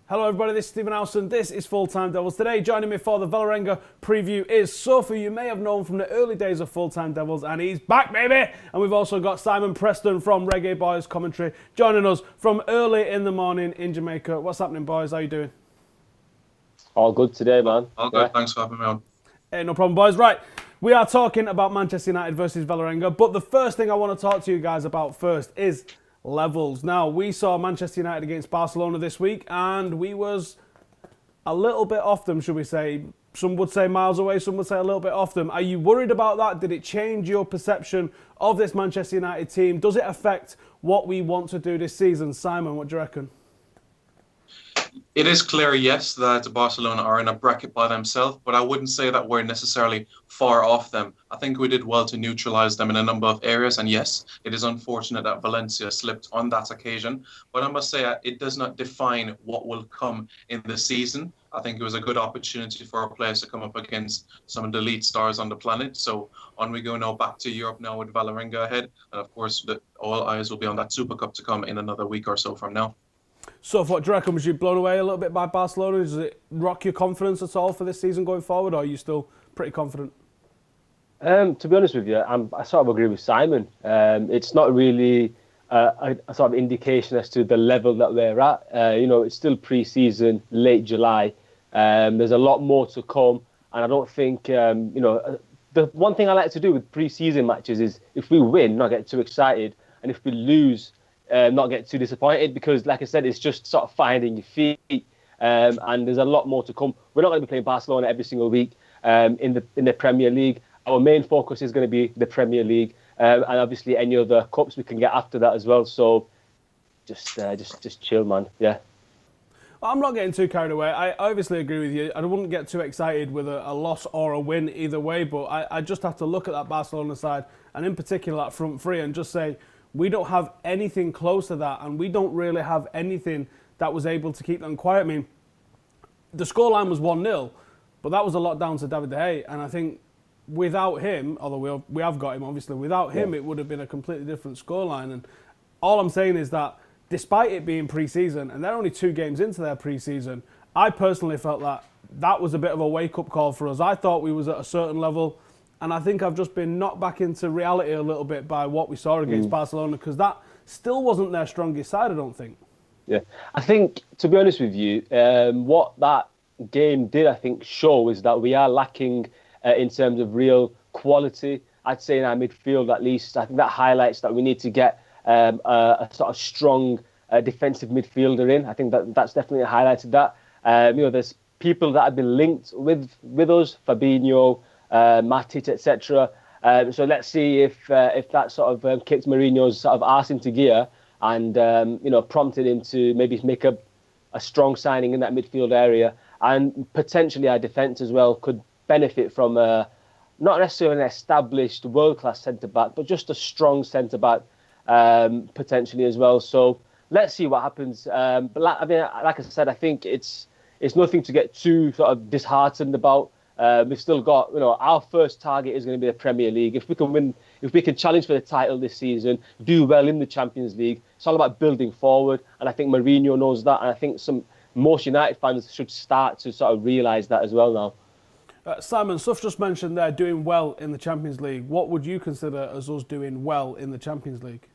Hello everybody, this is Stephen Howson, this is Full Time Devils. Today joining me for the Valerenga preview is Sophie, you may have known from the early days of Full Time Devils, and he's back baby! And we've also got Simon Preston from Reggae Boys Commentary joining us from early in the morning in Jamaica. What's happening boys, how you doing? All good today, man. All good, thanks for having me on. Hey, no problem boys. Right, we are talking about Manchester United versus Valerenga, but the first thing I want to talk to you guys about first is levels. Now, we saw Manchester United against Barcelona this week, and we was a little bit off them, should we say. Some would say miles away, some would say a little bit off them. Are you worried about that? Did it change your perception of this Manchester United team? Does it affect what we want to do this season? Simon, what do you reckon? It is clear, yes, that Barcelona are in a bracket by themselves, but I wouldn't say that we're necessarily far off them. I think we did well to neutralise them in a number of areas, and yes, it is unfortunate that Valencia slipped on that occasion, but I must say it does not define what will come in the season. I think it was a good opportunity for our players to come up against some of the elite stars on the planet. So on we go now back to Europe now with Valerenga ahead, and of course all eyes will be on that Super Cup to come in another week or so from now. So, what do you reckon? Was you blown away a little bit by Barcelona? Does it rock your confidence at all for this season going forward, or are you still pretty confident? To be honest with you, I sort of agree with Simon. It's not really a sort of indication as to the level that we're at. It's still pre-season, late July. There's a lot more to come, and I don't think, the one thing I like to do with pre-season matches is if we win, not get too excited, and if we lose, not get too disappointed, because like I said, it's just sort of finding your feet, and there's a lot more to come. We're not going to be playing Barcelona every single week in the Premier League. Our main focus is going to be the Premier League, and obviously any other cups we can get after that as well. So just chill, man. Yeah. Well, I'm not getting too carried away. I obviously agree with you. I wouldn't get too excited with a loss or a win either way, but I just have to look at that Barcelona side, and in particular that front three, and just say, we don't have anything close to that, and we don't really have anything that was able to keep them quiet. I mean, the scoreline was 1-0, but that was a lot down to David De Gea, and I think without him, although we have got him, obviously, without him, it would have been a completely different scoreline. And all I'm saying is that despite it being pre-season, and they're only 2 games into their pre-season, I personally felt that was a bit of a wake-up call for us. I thought we was at a certain level, and I think I've just been knocked back into reality a little bit by what we saw against Barcelona, because that still wasn't their strongest side, I don't think. Yeah, I think, to be honest with you, what that game did, I think, show is that we are lacking in terms of real quality. I'd say in our midfield, at least. I think that highlights that we need to get a sort of strong defensive midfielder in. I think that's definitely highlighted that. There's people that have been linked with us, Fabinho, Matic, etc. So let's see if that sort of kicked Mourinho's sort of arse into gear and prompted him to maybe make a strong signing in that midfield area, and potentially our defence as well could benefit from not necessarily an established world-class centre-back, but just a strong centre-back potentially as well. So let's see what happens. But like I said, I think it's nothing to get too sort of disheartened about. We've still got, our first target is going to be the Premier League. If we can win, if we can challenge for the title this season, do well in the Champions League, it's all about building forward. And I think Mourinho knows that. And I think most United fans should start to sort of realise that as well now. Simon, Suf just mentioned they're doing well in the Champions League. What would you consider as us doing well in the Champions League?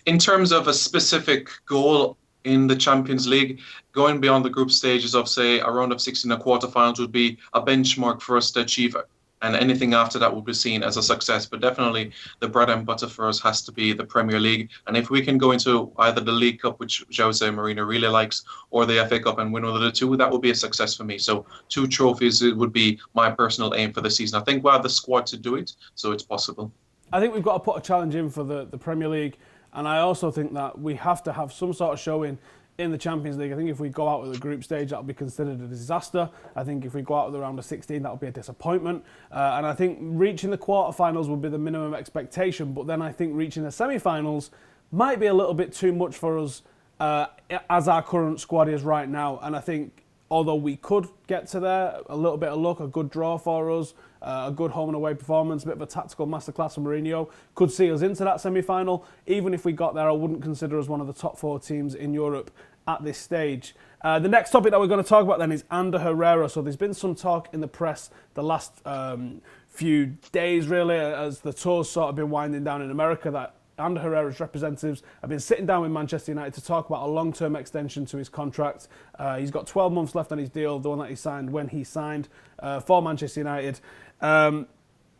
In terms of a specific goal in the Champions League, going beyond the group stages of, say, a round of 16 or quarterfinals would be a benchmark for us to achieve, and anything after that would be seen as a success. But definitely the bread and butter for us has to be the Premier League. And if we can go into either the League Cup, which Jose Mourinho really likes, or the FA Cup and win one of the two, that would be a success for me. So 2 trophies would be my personal aim for the season. I think we have the squad to do it, so it's possible. I think we've got to put a challenge in for the Premier League. And I also think that we have to have some sort of showing in the Champions League. I think if we go out with a group stage, that'll be considered a disaster. I think if we go out with a round of 16, that'll be a disappointment. And I think reaching the quarterfinals would be the minimum expectation. But then I think reaching the semi-finals might be a little bit too much for us as our current squad is right now. And I think although we could get to there, a little bit of luck, a good draw for us, a good home and away performance, a bit of a tactical masterclass from Mourinho, could see us into that semi-final. Even if we got there, I wouldn't consider us one of the top 4 teams in Europe at this stage. The next topic that we're going to talk about then is Ander Herrera. So there's been some talk in the press the last few days, really, as the tour's sort of been winding down in America, that Ander Herrera's representatives have been sitting down with Manchester United to talk about a long-term extension to his contract. He's got 12 months left on his deal, the one that he signed when he signed for Manchester United.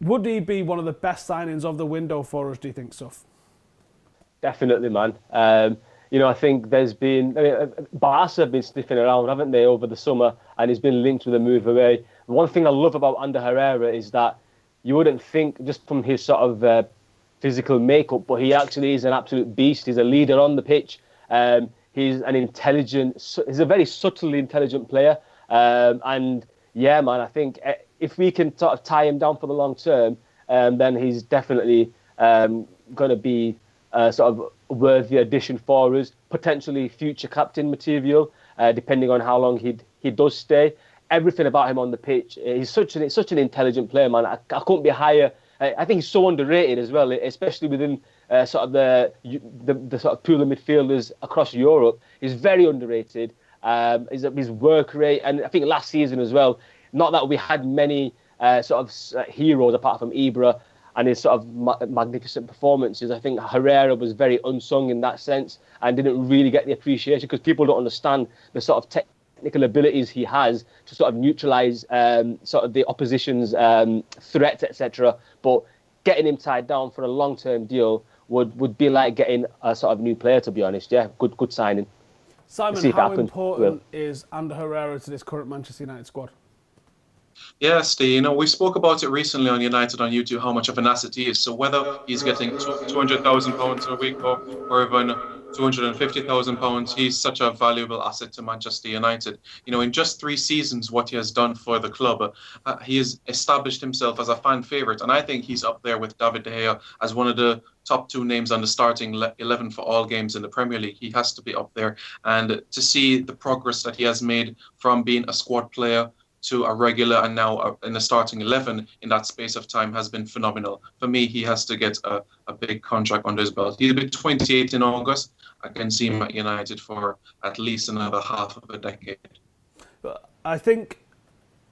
Would he be one of the best signings of the window for us, do you think, Suf? Definitely, man. I think there's been... Barca have been sniffing around, haven't they, over the summer, and he's been linked with a move away. One thing I love about Ander Herrera is that you wouldn't think, just from his sort of physical makeup, but he actually is an absolute beast. He's a leader on the pitch. He's a very subtly intelligent player. And yeah, man, I think if we can sort of tie him down for the long term, then he's definitely going to be sort of a worthy addition for us, potentially future captain material, depending on how long he does stay. Everything about him on the pitch, he's such an intelligent player, man. I couldn't be higher. I think he's so underrated as well, especially within sort of the sort of pool of midfielders across Europe. He's very underrated. His work rate, and I think last season as well. Not that we had many sort of heroes apart from Ibra and his sort of magnificent performances. I think Herrera was very unsung in that sense and didn't really get the appreciation because people don't understand the sort of technical abilities he has to sort of neutralise sort of the opposition's threats, etc. But getting him tied down for a long-term deal would be like getting a sort of new player, to be honest. Yeah, good signing. Simon, how important is Ander Herrera to this current Manchester United squad? Yeah, Steve, we spoke about it recently on United on YouTube, how much of an asset he is. So whether he's getting £200,000 a week or even £250,000, he's such a valuable asset to Manchester United. In just 3 seasons, what he has done for the club, he has established himself as a fan favourite. And I think he's up there with David De Gea as one of the top 2 names on the starting 11 for all games in the Premier League. He has to be up there. And to see the progress that he has made from being a squad player to a regular and now in the starting 11 in that space of time has been phenomenal. For me, he has to get a big contract under his belt. He'll be 28 in August. I can see him at United for at least another half of a decade. But I think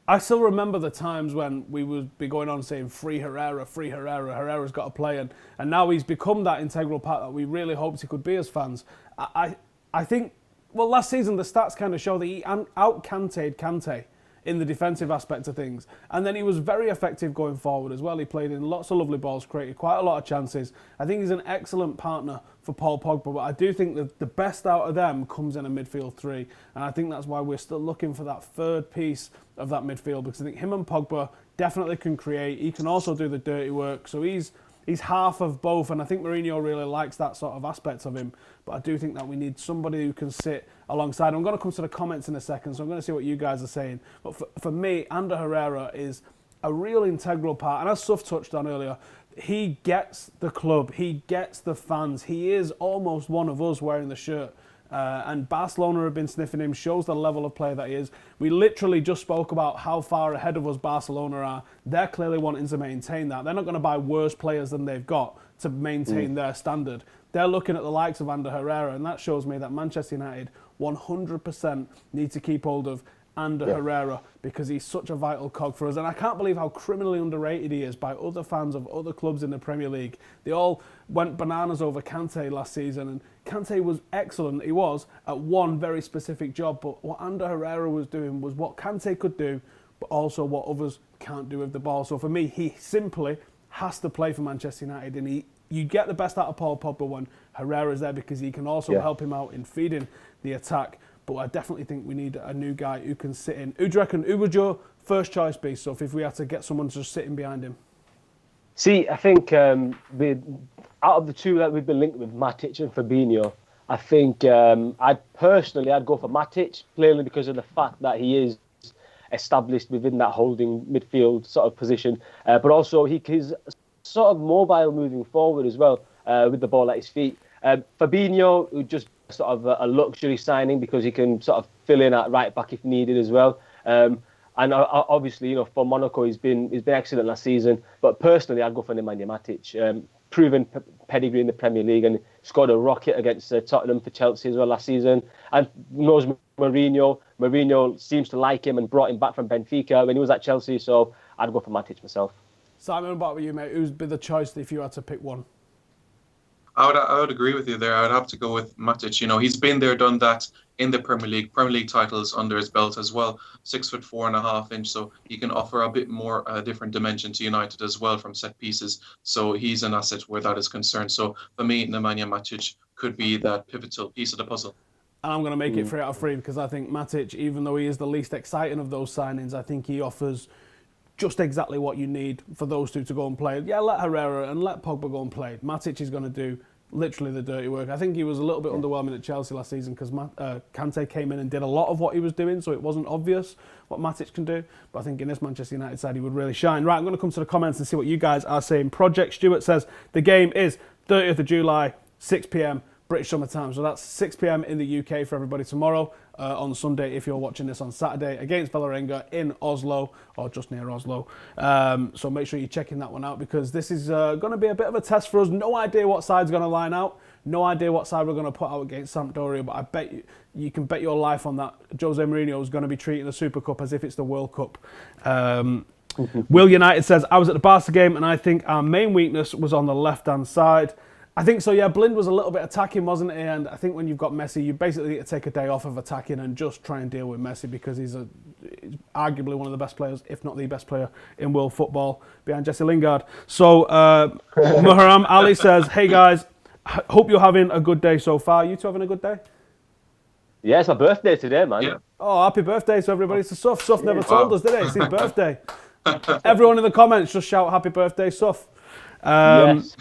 I still remember the times when we would be going on saying free Herrera, Herrera's got to play, and now he's become that integral part that we really hoped he could be as fans. I think, well, last season the stats kind of show that he out-Kante'd Kante in the defensive aspect of things. And then he was very effective going forward as well. He played in lots of lovely balls, created quite a lot of chances. I think he's an excellent partner for Paul Pogba, but I do think that the best out of them comes in a midfield 3. And I think that's why we're still looking for that third piece of that midfield, because I think him and Pogba definitely can create. He can also do the dirty work. So he's half of both, and I think Mourinho really likes that sort of aspect of him. But I do think that we need somebody who can sit alongside. I'm going to come to the comments in a second, so I'm going to see what you guys are saying. But for me, Ander Herrera is a real integral part. And as Suf touched on earlier, he gets the club, he gets the fans. He is almost one of us wearing the shirt. And Barcelona have been sniffing him, shows the level of player that he is. We literally just spoke about how far ahead of us Barcelona are. They're clearly wanting to maintain that. They're not going to buy worse players than they've got to maintain their standard. They're looking at the likes of Ander Herrera, and that shows me that Manchester United 100% need to keep hold of Ander Herrera, because he's such a vital cog for us. And I can't believe how criminally underrated he is by other fans of other clubs in the Premier League. They all went bananas over Kante last season, and Kante was excellent. He was at one very specific job, but what Ander Herrera was doing was what Kante could do, but also what others can't do with the ball. So for me, he simply has to play for Manchester United, and you get the best out of Paul Pogba when Herrera's there, because he can also help him out in feeding the attack. But I definitely think we need a new guy who can sit in. Who do you reckon, who would your first choice be, so if we had to get someone just sitting behind him? See, I think out of the 2 that we've been linked with, Matic and Fabinho, I think I'd go for Matic, plainly because of the fact that he is established within that holding midfield sort of position. But also he's sort of mobile moving forward as well, with the ball at his feet. Fabinho, who just sort of a luxury signing because he can sort of fill in at right back if needed as well. And obviously, for Monaco, he's been excellent last season. But personally, I'd go for Nemanja Matic. proven pedigree in the Premier League, and scored a rocket against Tottenham for Chelsea as well last season. And knows Mourinho. Mourinho seems to like him and brought him back from Benfica when he was at Chelsea. So I'd go for Matic myself. Simon, what about you, mate? Who'd be the choice if you had to pick one? I would agree with you there. I would have to go with Matic. You know, he's been there, done that in the Premier League titles under his belt as well. 6'4.5" so he can offer a bit more different dimension to United as well from set pieces. So he's an asset where that is concerned. So for me, Nemanja Matic could be that pivotal piece of the puzzle. And I'm going to make it 3 out of 3 because I think Matic, even though he is the least exciting of those signings, I think he offers just exactly what you need for those two to go and play. Yeah, let Herrera and let Pogba go and play. Matic is going to do literally the dirty work. I think he was a little bit underwhelming at Chelsea last season because Kante came in and did a lot of what he was doing, so it wasn't obvious what Matic can do. But I think in this Manchester United side, he would really shine. Right, I'm going to come to the comments and see what you guys are saying. Project Stewart says the game is 30th of July, 6 p.m. British summer time. So that's 6 p.m. in the UK for everybody tomorrow. On Sunday, if you're watching this on Saturday, against Valerenga in Oslo, or just near Oslo. So make sure you're checking that one out because this is going to be a bit of a test for us. No idea what side's going to line out. No idea what side we're going to put out against Sampdoria, but I bet you can bet your life on that. Jose Mourinho is going to be treating the Super Cup as if it's the World Cup. Will United says, I was at the Barca game and I think our main weakness was on the left-hand side. I think so, yeah. Blind was a little bit attacking, wasn't he? And I think when you've got Messi, you basically need to take a day off of attacking and just try and deal with Messi because he's arguably one of the best players, if not the best player in world football, behind Jesse Lingard. So Muharram Ali says, hey guys, hope you're having a good day so far. You two having a good day? Yeah, it's my birthday today, man. Yeah. Oh, happy birthday to everybody. It's Suf. Suf never told us, did he? It's his birthday. Everyone in the comments, just shout happy birthday, Suf. Yes.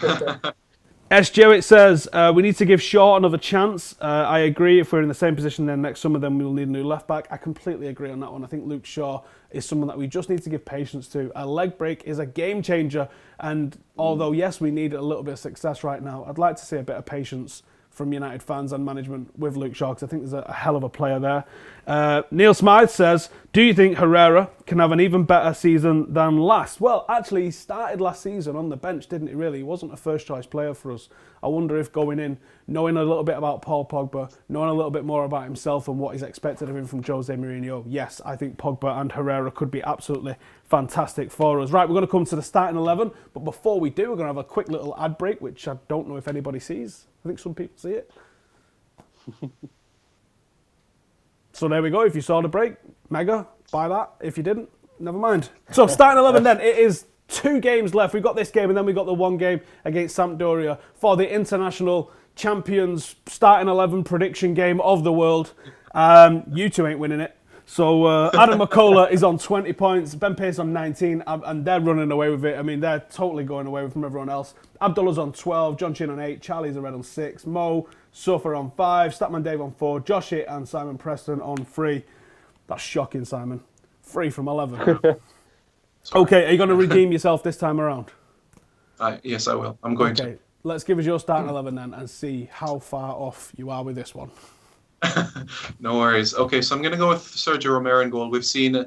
S. Jewett says, we need to give Shaw another chance. I agree. If we're in the same position then next summer, then we'll need a new left-back. I completely agree on that one. I think Luke Shaw is someone that we just need to give patience to. A leg break is a game changer. And although, yes, we need a little bit of success right now, I'd like to see a bit of patience from United fans and management with Luke Shaw, because I think there's a hell of a player there. Neil Smythe says, do you think Herrera can have an even better season than last? Well, actually, he started last season on the bench, didn't he, really? He wasn't a first-choice player for us. I wonder if going in, knowing a little bit about Paul Pogba, knowing a little bit more about himself and what is expected of him from Jose Mourinho, yes, I think Pogba and Herrera could be absolutely fantastic for us. Right, we're going to come to the starting 11, but before we do, we're going to have a quick little ad break, which I don't know if anybody sees. I think some people see it. So there we go. If you saw the break, mega, buy that. If you didn't, never mind. So starting 11 then, it is 2 games left. We've got this game and then we've got the 1 game against Sampdoria for the international champions starting 11 prediction game of the world. You two ain't winning it. So Adam McCullough is on 20 points, Ben Pace on 19, and they're running away with it. I mean, they're totally going away from everyone else. Abdullah's on 12, John Chin on 8, Charlie's a red on 6, Mo, Suffer on 5, Statman Dave on 4, Josh It and Simon Preston on 3. That's shocking, Simon. 3 from 11. Okay, are you going to redeem yourself this time around? Yes, I will. I'm going to. Let's give us your starting 11 then and see how far off you are with this one. No worries. Okay, so I'm going to go with Sergio Romero in goal. We've seen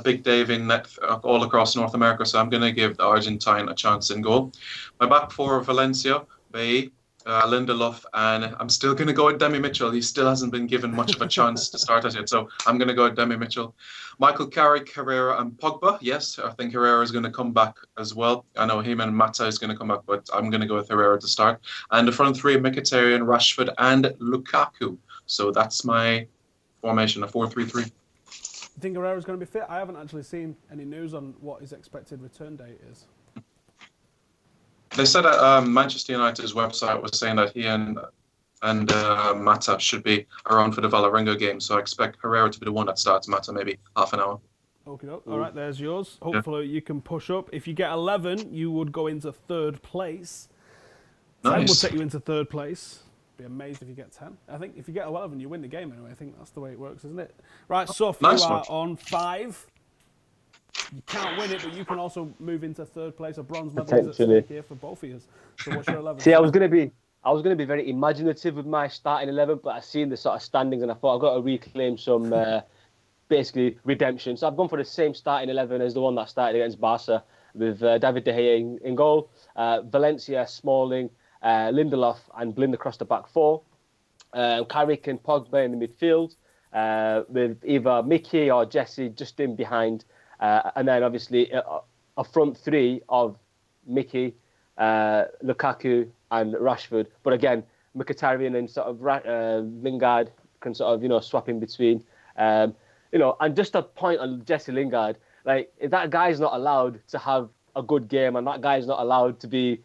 Big Dave in net all across North America, so I'm going to give the Argentine a chance in goal. My back four, Valencia, Bay, Lindelof, and I'm still going to go with Demi Mitchell. He still hasn't been given much of a chance to start at it, so I'm going to go with Demi Mitchell. Michael Carrick, Herrera, and Pogba. Yes, I think Herrera is going to come back as well. I know him and Mata is going to come back, but I'm going to go with Herrera to start. And the front three, Mkhitaryan, Rashford, and Lukaku. So that's my formation, a 4-3-3. You think Herrera's going to be fit? I haven't actually seen any news on what his expected return date is. They said that Manchester United's website was saying that he and Mata should be around for the Valerenga game. So I expect Herrera to be the one that starts, Mata maybe half an hour. Okay, all right, there's yours. Hopefully you can push up. If you get 11, you would go into 3rd place. Nice. 10 will take you into 3rd place. Be amazed if you get 10. I think if you get 11, you win the game anyway. I think that's the way it works, isn't it? Right, Soph, nice you are on 5. You can't win it, but you can also move into 3rd place. A bronze medal is at stake here for both of you. So what's your 11? See, I was going to be very imaginative with my starting 11, but I seen the sort of standings and I thought I've got to reclaim some basically redemption. So I've gone for the same starting 11 as the one that started against Barca. with David De Gea in goal, Valencia, Smalling, Lindelof and Blind across the back four, Carrick and Pogba in the midfield, with either Mickey or Jesse just in behind, and then obviously a front three of Mickey, Lukaku and Rashford. But again, Mkhitaryan and sort of Lingard can sort of, swap in between. And just a point on Jesse Lingard, like, if that guy's not allowed to have a good game and that guy's not allowed to be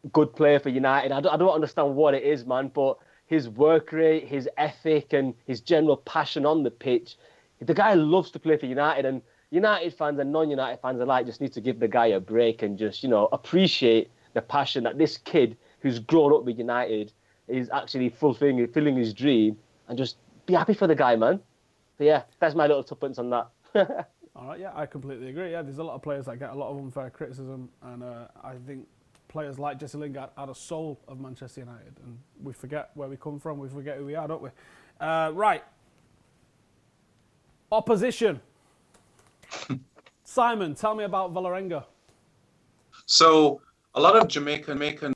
a good player for United, I don't understand what it is, man. But his work rate, his ethic and his general passion on the pitch, the guy loves to play for United, and United fans and non-United fans alike just need to give the guy a break and just, appreciate the passion that this kid who's grown up with United is actually fulfilling his dream, and just be happy for the guy, man. So yeah, that's my little tuppence on that. All right, yeah, I completely agree. Yeah, there's a lot of players that get a lot of unfair criticism, and I think players like Jesse Lingard are the soul of Manchester United, and we forget where we come from, we forget who we are, don't we? Right. Opposition. Simon, tell me about Valerenga. So a lot of Jamaican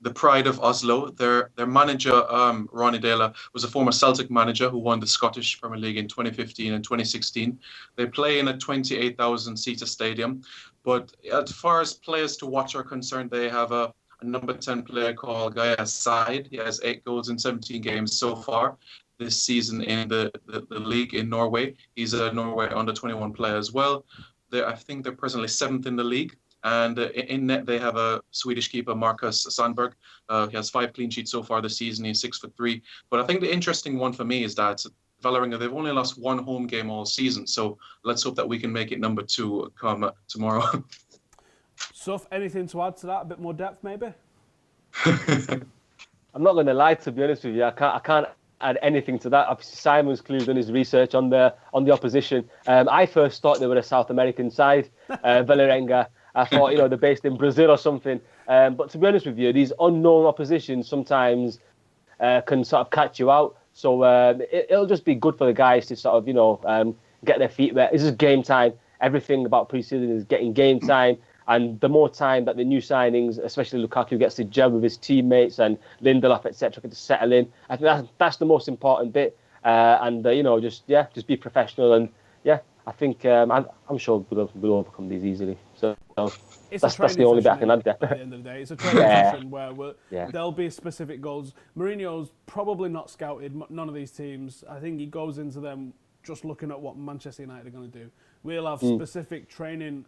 the pride of Oslo. Their manager, Ronnie Deila, was a former Celtic manager who won the Scottish Premier League in 2015 and 2016. They play in a 28,000-seater stadium. But as far as players to watch are concerned, they have a number 10 player called Gaia Side. He has 8 goals in 17 games so far this season in the league in Norway. He's a Norway under-21 player as well. I think they're presently 7th in the league. And in net, they have a Swedish keeper, Marcus Sandberg. He has 5 clean sheets so far this season. He's 6'3". But I think the interesting one for me is that Valerenga, they've only lost 1 home game all season. So let's hope that we can make it number 2 come tomorrow. Suf, anything to add to that? A bit more depth, maybe? I'm not going to lie, to be honest with you. I can't add anything to that. Obviously, Simon's clearly done his research on the opposition. I first thought they were a South American side, Valerenga. I thought, they're based in Brazil or something. But to be honest with you, these unknown oppositions sometimes can sort of catch you out. So it'll just be good for the guys to sort of, get their feet wet. This is game time. Everything about pre-season is getting game time. And the more time that the new signings, especially Lukaku, gets to gel with his teammates and Lindelof, etc., get to settle in, I think that's the most important bit. Just be professional. And yeah, I think I'm sure we'll overcome these easily. So that's the only bit I can add there. At the end of the day, it's a training session where there'll be specific goals. Mourinho's probably not scouted none of these teams. I think he goes into them just looking at what Manchester United are going to do. We'll have specific training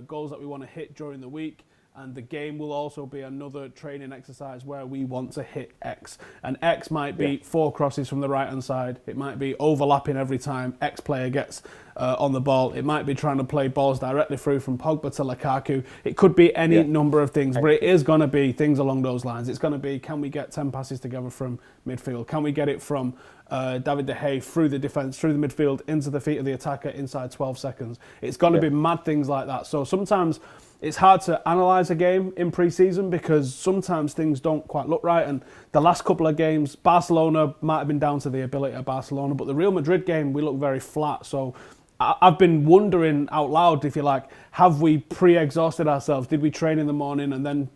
goals that we want to hit during the week, and the game will also be another training exercise where we want to hit X. And X might be 4 crosses from the right-hand side. It might be overlapping every time X player gets on the ball. It might be trying to play balls directly through from Pogba to Lukaku. It could be any number of things, but it is going to be things along those lines. It's going to be, can we get 10 passes together from midfield? Can we get it from David De Gea through the defence, through the midfield, into the feet of the attacker inside 12 seconds? It's going to be mad things like that. So sometimes it's hard to analyse a game in pre-season because sometimes things don't quite look right. And the last couple of games, Barcelona might have been down to the ability of Barcelona, but the Real Madrid game, we look very flat. So I've been wondering out loud, if you like, have we pre-exhausted ourselves? Did we train in the morning and then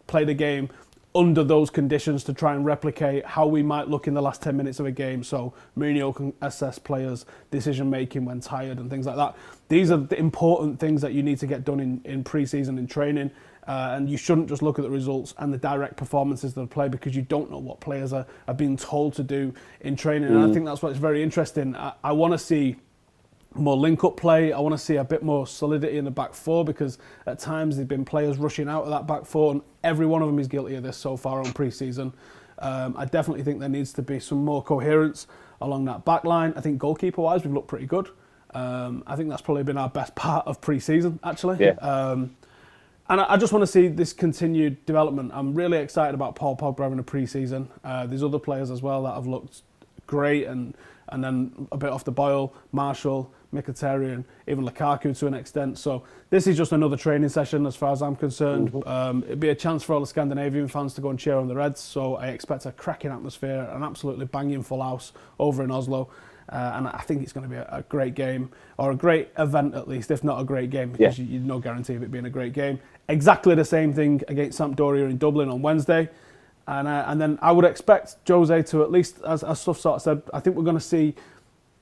play the game under those conditions to try and replicate how we might look in the last 10 minutes of a game, so Mourinho can assess players' decision-making when tired and things like that? These are the important things that you need to get done in pre-season and training, and you shouldn't just look at the results and the direct performances of the play because you don't know what players are being told to do in training. And I think that's what's very interesting. I want to see more link-up play. I want to see a bit more solidity in the back four because at times there've been players rushing out of that back four, and every one of them is guilty of this so far on pre-season. I definitely think there needs to be some more coherence along that back line. I think goalkeeper-wise, we've looked pretty good. I think that's probably been our best part of pre-season, actually. Yeah. And I just want to see this continued development. I'm really excited about Paul Pogba having a pre-season. There's other players as well that have looked great and then a bit off the boil. Marshall, Mkhitaryan, even Lukaku to an extent. So this is just another training session as far as I'm concerned. It'd be a chance for all the Scandinavian fans to go and cheer on the Reds. So I expect a cracking atmosphere, an absolutely banging full house over in Oslo. And I think it's going to be a great game, or a great event at least, if not a great game, because you've no guarantee of it being a great game. Exactly the same thing against Sampdoria in Dublin on Wednesday. And then I would expect Jose to, at least, as Stuff sort of said, I think we're going to see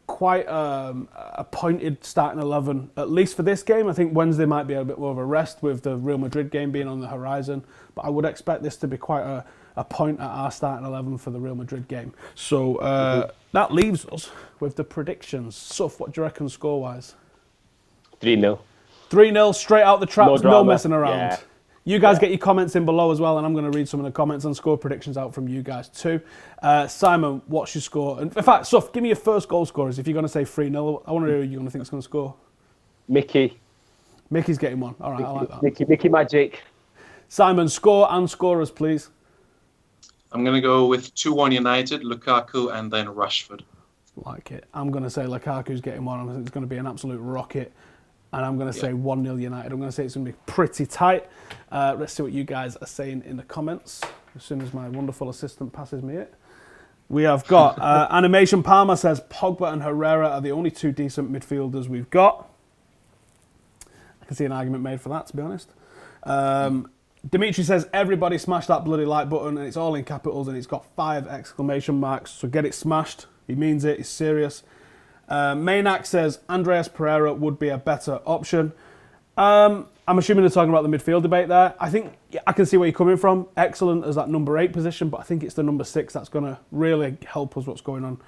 quite a pointed starting 11, at least for this game. I think Wednesday might be a bit more of a rest with the Real Madrid game being on the horizon, but I would expect this to be quite a point at our starting 11 for the Real Madrid game. So that leaves us with the predictions. Suf, what do you reckon score-wise? 3-0. 3-0, straight out the traps, no messing around. Yeah. You guys get your comments in below as well, and I'm going to read some of the comments and score predictions out from you guys too. Simon, what's your score? In fact, Suf, give me your first goal scorers. If you're going to say 3-0, I want to hear who you're going to think is going to score. Mickey. Mickey's getting one. All right, I like that. Mickey Magic. Simon, score and scorers, please. I'm going to go with 2-1 United, Lukaku, and then Rashford. Like it. I'm going to say Lukaku's getting one. I think it's going to be an absolute rocket. And I'm going to say 1-0 United. I'm going to say it's going to be pretty tight. Let's see what you guys are saying in the comments as soon as my wonderful assistant passes me it. We have got Animation Palmer says Pogba and Herrera are the only two decent midfielders we've got. I can see an argument made for that, to be honest. Dimitri says everybody smash that bloody like button, and it's all in capitals and it's got 5 exclamation marks. So get it smashed. He means it. He's serious. Maynak says Andreas Pereira would be a better option. I'm assuming they're talking about the midfield debate there. I think I can see where you're coming from. Excellent as that number 8 position, but I think it's the number 6 that's going to really help us what's going on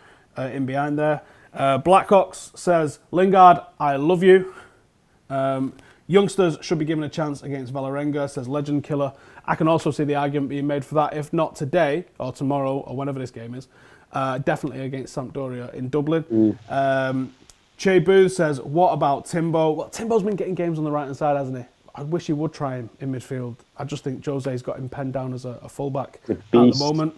in behind there. Blackhawks says Lingard, I love you. Youngsters should be given a chance against Valerenga, says Legend Killer. I can also see the argument being made for that, if not today or tomorrow or whenever this game is. Definitely against Sampdoria in Dublin. Che Booth says, what about Timbo? Well, Timbo's been getting games on the right-hand side, hasn't he? I wish he would try him in midfield. I just think Jose's got him penned down as a fullback at the moment.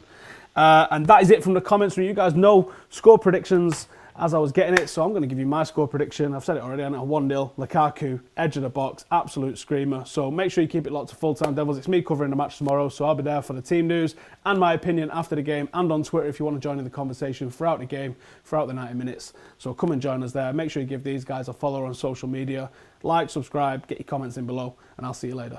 And that is it from the comments from you guys. No score predictions as I was getting it, so I'm going to give you my score prediction. I've said it already, and 1-0, Lukaku, edge of the box, absolute screamer. So make sure you keep it locked to Full Time Devils. It's me covering the match tomorrow, so I'll be there for the team news and my opinion after the game, and on Twitter if you want to join in the conversation throughout the game, throughout the 90 minutes. So come and join us there. Make sure you give these guys a follow on social media. Like, subscribe, get your comments in below, and I'll see you later.